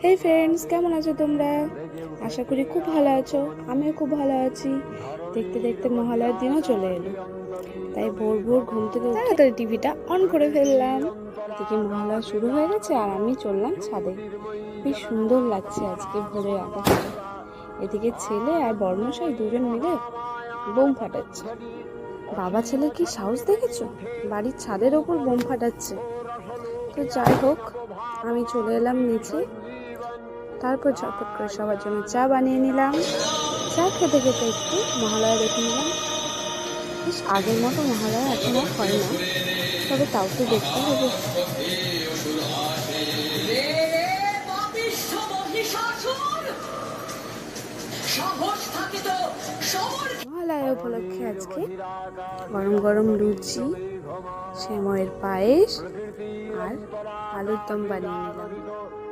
হেই friends, কেমন আছো তোমরা? আশা করি খুব ভালো আছো। আমিও খুব ভালো আছি। দেখতে দেখতে মহালয়ার দিনও চলে এলো, তাই ভোর ভোর ঘুম থেকে তাড়াতাড়ি টিভিটা অন করে ফেললাম। এদিকে মহালয়া শুরু হয়ে গেছে আর আমি চললাম ছাদে। বেশ সুন্দর লাগছে আজকে ভোরের আকাশটা। এদিকে ছেলে আর বর্মশাই দুজন মিলে বোম ফাটাচ্ছে। বাবা ছেলের কি সাহস দেখেছো? বাড়ির ছাদের ওপর বোম ফাটাচ্ছে। তো যাই হোক, আমি চলে এলাম নিচে। তারপর ঝটপট করে সবার জন্য চা বানিয়ে নিলাম। চা খেতে খেতে একটু মহালয়া দেখে নিলাম। বেশ আগের মতো মহালয়া এখন আর হয় না, তবে তাও তো দেখতে হবে। মহালয়া উপলক্ষে আজকে গরম গরম লুচি, সেময়ের পায়েস আর আলুর দম বানিয়ে নিলাম।